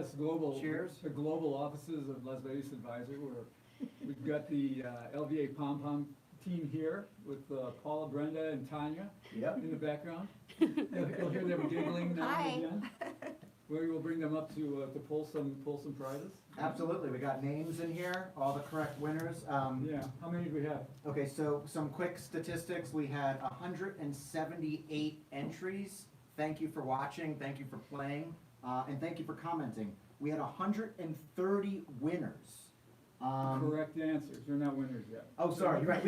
Yes, global. Cheers. The global offices of Las Vegas Advisor, where we've got the LVA Pom Pom team here with Paula, Brenda, and Tanya Yep. in the background. You'll hear them giggling now Hi. and again. We will bring them up to pull some prizes. Absolutely. We got names in here, all the correct winners. Yeah, how many do we have? Okay, so some quick statistics. We had 178 entries. Thank you for watching. Thank you for playing. And thank you for commenting. We had 130 winners. Correct answers. You're not winners yet. Oh, sorry. You're right.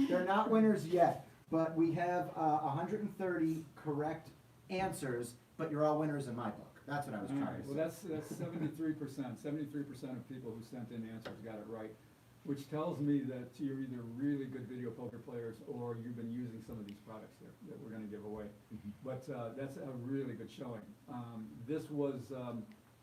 They're not winners yet, but we have 130 correct answers, but you're all winners in my book. That's what I was All trying right, to well, say. that's 73%. 73% of people who sent in answers got it right, which tells me that you're either really good video poker players or you've been using some of these products here that we're gonna give away. Mhm. But that's a really good showing. This was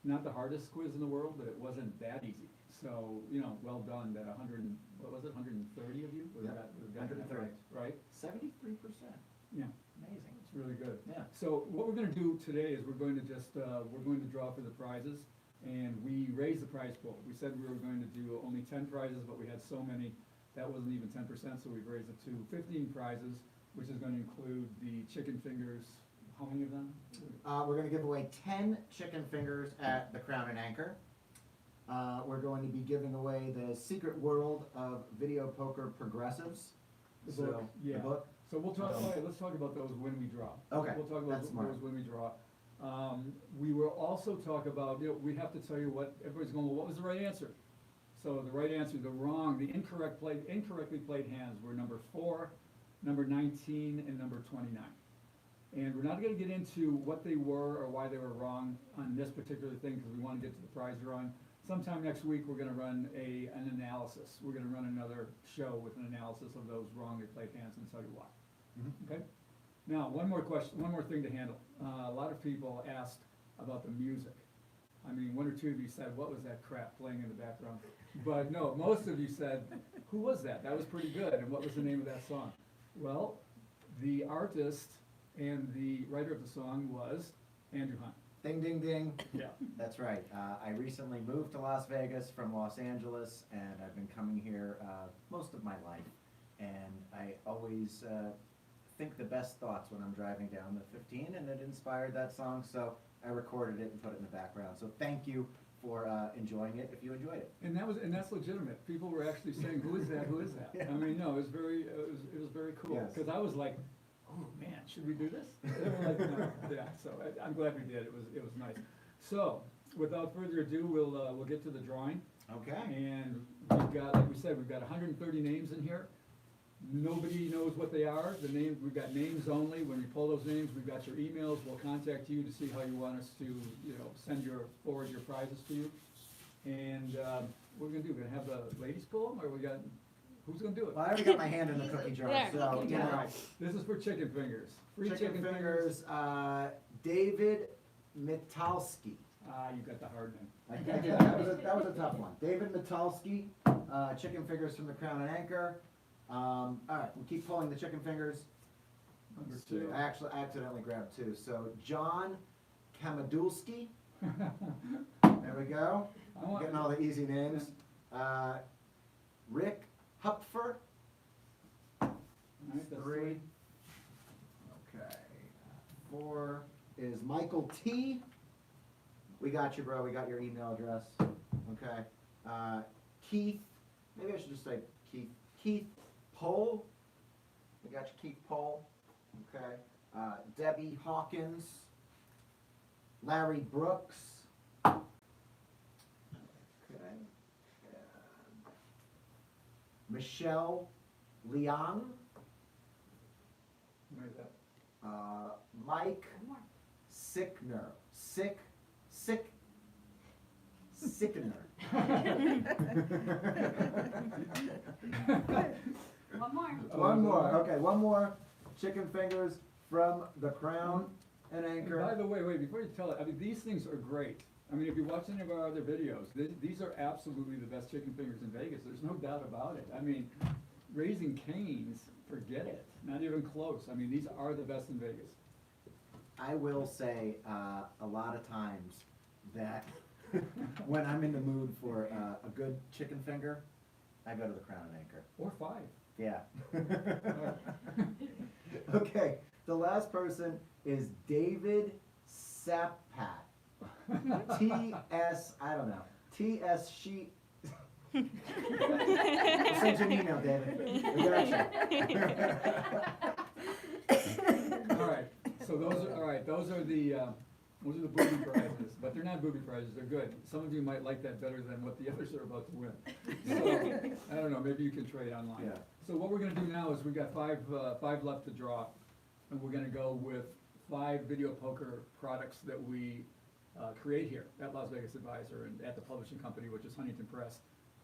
not the hardest quiz in the world, but it wasn't that easy. So, well done, that 130 of you? Or Yeah, that 130. Right? 73%. Yeah. Amazing. It's really good. Yeah. So what we're gonna do today is we're going to just, we're going to draw for the prizes, and we raised the prize pool. We said we were going to do only 10 prizes, but we had so many, that wasn't even 10%, so we've raised it to 15 prizes, which is gonna include the chicken fingers. How many of them? We're going to give away 10 chicken fingers at the Crown and Anchor. We're going to be giving away the Secret World of Video Poker Progressives. The So, book, yeah. The book. So we'll talk, all right, let's talk about those when we draw. Okay, We'll talk about that's smart. those when we draw. We will also talk about, we have to tell you what, everybody's going, well, what was the right answer? So the right answer, the incorrectly played hands were number 4, number 19, and number 29. And we're not gonna get into what they were or why they were wrong on this particular thing, because we wanna get to the prize drawing. Sometime next week, we're gonna run an analysis. We're gonna run another show with an analysis of those wrongly played hands and tell you why. Mhm. Okay? Now, one more thing to handle. A lot of people asked about the music. I mean, one or two of you said, what was that crap playing in the background? But no, most of you said, who was that? That was pretty good, and what was the name of that song? Well, the artist and the writer of the song was Andrew Hunt. Ding, ding, ding. Yeah. That's right. I recently moved to Las Vegas from Los Angeles, and I've been coming here most of my life. And I always think the best thoughts when I'm driving down the 15, and it inspired that song, so I recorded it and put it in the background. So thank you for enjoying it, if you enjoyed it. And that's legitimate. People were actually saying, who is that, who is that? Yeah. I mean, no, it was very cool. Yes. Because I was like, oh, man, should we do this? They were like, no. Yeah, so I'm glad we did. It was nice. So, without further ado, we'll get to the drawing. Okay. And we've got, like we said, we've got 130 names in here. Nobody knows what they are. We've got names only. When we pull those names, we've got your emails. We'll contact you to see how you want us to, forward your prizes to you. And what we're gonna do, we're gonna have the ladies pull them, or who's gonna do it? Well, I already got my hand in the cookie jar, There, so, cookie you jar. know. Alright, this is for chicken fingers. Free Chicken fingers, David Mitalski. You got the hard name. That was a tough one. David Mitalski, chicken fingers from the Crown and Anchor. All right, we'll keep pulling the chicken fingers. Number Let's see. 2. I accidentally grabbed 2. So John Kamadulski. There we go. Getting all the easy names. Rick Hupfer. Alright, that's 3. Okay. 4 is Michael T. We got you, bro. We got your email address. Okay. Keith. Maybe I should just say Keith. Keith Pohl. We got you, Keith Pohl. Okay. Debbie Hawkins. Larry Brooks. Okay. And Michelle Liang. Where's that? Mike Sickner. Sickener. One more. One more. Okay, one more. Chicken fingers from the Crown and Anchor. By the way, wait, before you tell it, I mean, these things are great. I mean, if you watch any of our other videos, these are absolutely the best chicken fingers in Vegas. There's no doubt about it. I mean, Raising Cane's, forget it. Not even close. I mean, these are the best in Vegas. I will say, a lot of times, that when I'm in the mood for a good chicken finger, I go to the Crown and Anchor. Or 5. Yeah. Okay, the last person is David Sapat. I don't know, TS Sheet. I'll send you an email, David. We got you. All right, so those are the booby prizes, but they're not booby prizes, they're good. Some of you might like that better than what the others are about to win. So, I don't know, maybe you can trade online. Yeah. So what we're gonna do now is we've got five left to draw, and we're gonna go with 5 video poker products that we create here at Las Vegas Advisor and at the publishing company, which is Huntington Press.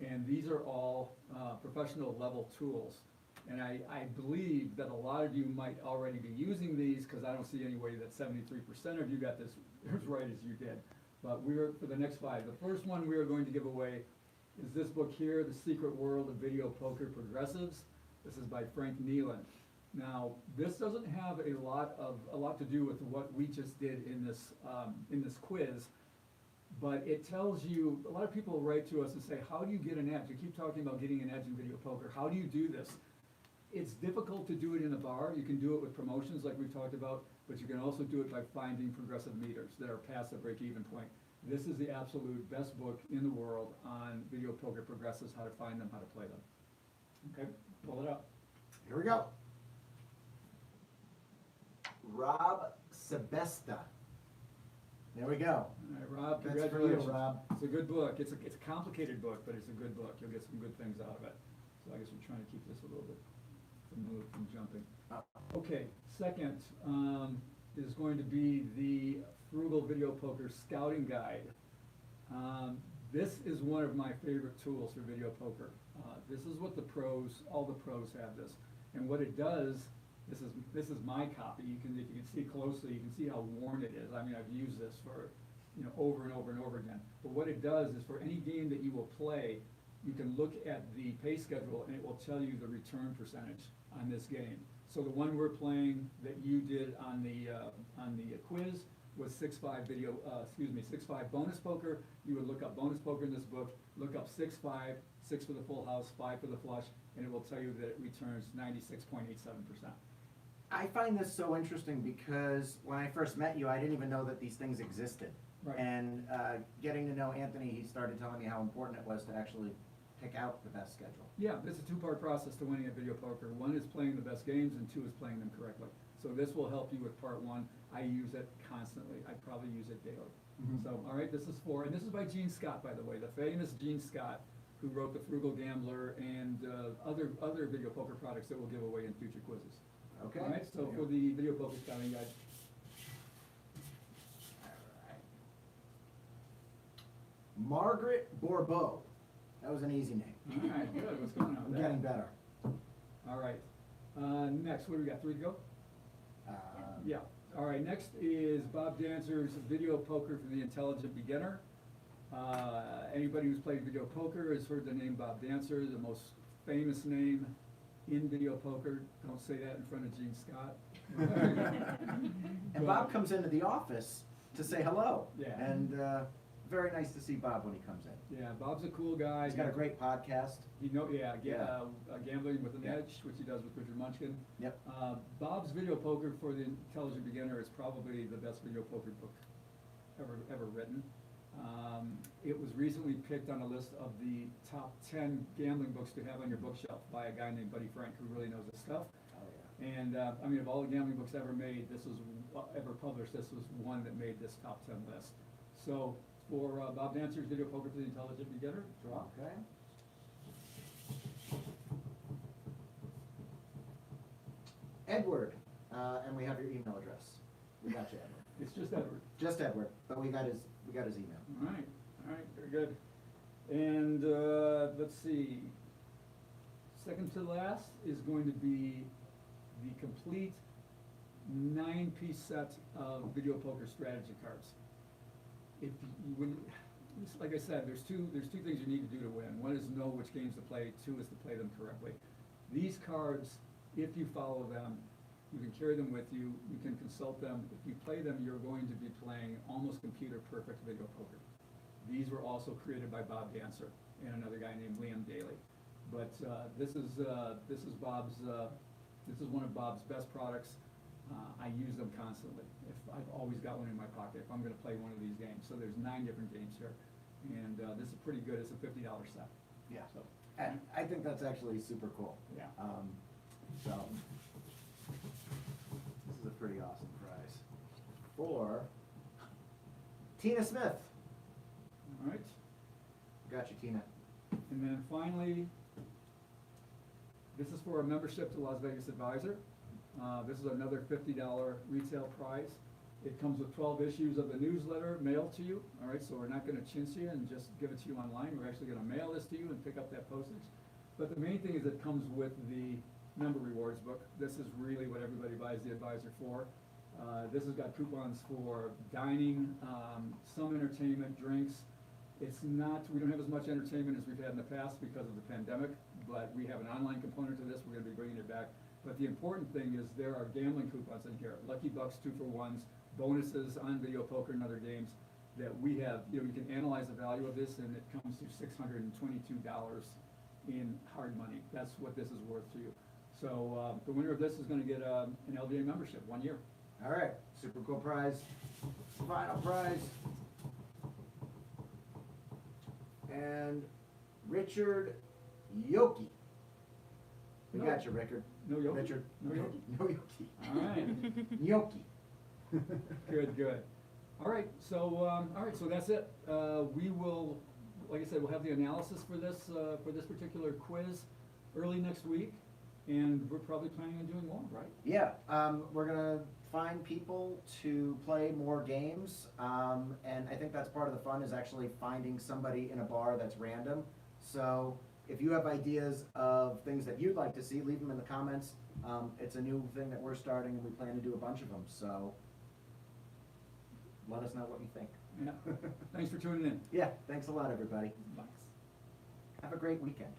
And these are all professional level tools. And I believe that a lot of you might already be using these, because I don't see any way that 73% of you got this as right as you did. But for the next 5, the first one we are going to give away is this book here, The Secret World of Video Poker Progressives. This is by Frank Neelan. Now, this doesn't have a lot to do with what we just did in this quiz, but it tells you, a lot of people write to us and say, how do you get an edge? You keep talking about getting an edge in video poker. How do you do this? It's difficult to do it in a bar. You can do it with promotions like we've talked about, but you can also do it by finding progressive meters that are past the break-even point. This is the absolute best book in the world on video poker progressives, how to find them, how to play them. Okay, pull it up. Here we go. Rob Sebesta. There we go. All right, Rob, That's for you, congratulations. Rob. It's a good book. It's a complicated book, but it's a good book. You'll get some good things out of it. So I guess we're trying to keep this a little bit from jumping. Okay, second is going to be the Frugal Video Poker Scouting Guide. This is one of my favorite tools for video poker. This is what all the pros have this. And what it does, this is my copy. If you can see closely, you can see how worn it is. I mean, I've used this for, over and over and over again. But what it does is for any game that you will play, you can look at the pay schedule and it will tell you the return percentage on this game. So the one we're playing that you did on the quiz was 6-5 6-5 bonus poker. You would look up bonus poker in this book, look up 6-5, 6 for the full house, 5 for the flush, and it will tell you that it returns 96.87%. I find this so interesting because when I first met you, I didn't even know that these things existed. Right. And getting to know Anthony, he started telling me how important it was to actually pick out the best schedule. Yeah, it's a 2-part process to winning at video poker. 1 is playing the best games, and 2 is playing them correctly. So this will help you with part 1. I use it constantly. I probably use it daily. Mhm. So, all right, this is 4, and this is by Gene Scott, by the way, the famous Gene Scott, who wrote The Frugal Gambler and other video poker products that we'll give away in future quizzes. Okay. All right, so for the video poker scouting guide. Alright. Margaret Bourbeau. That was an easy name. All right, good. What's going on I'm with that? getting better. All right. Next, what do we got? 3 to go? Yeah. All right, next is Bob Danzer's Video Poker for the Intelligent Beginner. Anybody who's played video poker has heard the name Bob Danzer, the most famous name in video poker. Don't say that in front of Gene Scott. And Bob comes into the office to say hello. Yeah. And very nice to see Bob when he comes in. Yeah, Bob's a cool guy. He's got a great podcast. Gambling with an Yeah. Edge, which he does with Richard Munchkin. Yep. Bob's Video Poker for the Intelligent Beginner is probably the best video poker book ever written. It was recently picked on a list of the top 10 gambling books to have on your bookshelf by a guy named Buddy Frank, who really knows his stuff. Oh, yeah. And, of all the gambling books ever made, ever published, this was one that made this top 10 list. So, for Bob Danzer's Video Poker for the Intelligent Beginner, draw. Okay. Edward, and we have your email address. We got you, Edward. It's just Edward. Just Edward, but we got his email. All right, very good. And, let's see, second to last is going to be the complete 9-piece set of video poker strategy cards. Like I said, there's two things you need to do to win. 1 is know which games to play, 2 is to play them correctly. These cards, if you follow them, You can carry them with you, you can consult them. If you play them, you're going to be playing almost computer perfect video poker. These were also created by Bob Danzer and another guy named Liam Daly. But this is Bob's. This is one of Bob's best products. I use them constantly. If I've always got one in my pocket if I'm going to play one of these games. So there's 9 different games here, and this is pretty good. It's a $50 set. Yeah. So, And I think that's actually super cool. yeah. So, this is a pretty awesome prize. For Tina Smith. All right. Got you, Tina. And then finally, this is for a membership to Las Vegas Advisor. This is another $50 retail prize. It comes with 12 issues of the newsletter mailed to you. All right, so we're not going to chintz you and just give it to you online. We're actually going to mail this to you and pick up that postage. But the main thing is it comes with the member rewards book. This is really what everybody buys the Advisor for. This has got coupons for dining, some entertainment, drinks. It's not, we don't have as much entertainment as we've had in the past because of the pandemic, but we have an online component to this. We're going to be bringing it back. But the important thing is there are gambling coupons in here, Lucky Bucks 2-for-1s, bonuses on video poker and other games that we have. You know, you can analyze the value of this, and it comes to $622 in hard money. That's what this is worth to you. So the winner of this is going to get an LVA membership, 1 year. All right, super cool prize. Final prize. And Richard Yoki. We No. got you, Richard. No Yoki? Richard. No Yoki? No Yoki. All right. Yoki. Good, good. All right, so that's it. We will, like I said, we'll have the analysis for this particular quiz early next week, and we're probably planning on doing more, right? Yeah, we're gonna find people to play more games, and I think that's part of the fun is actually finding somebody in a bar that's random. So if you have ideas of things that you'd like to see, leave them in the comments. It's a new thing that we're starting, and we plan to do a bunch of them, so let us know what you think. Yeah. Thanks for tuning in. Yeah, thanks a lot, everybody. Bye. Have a great weekend.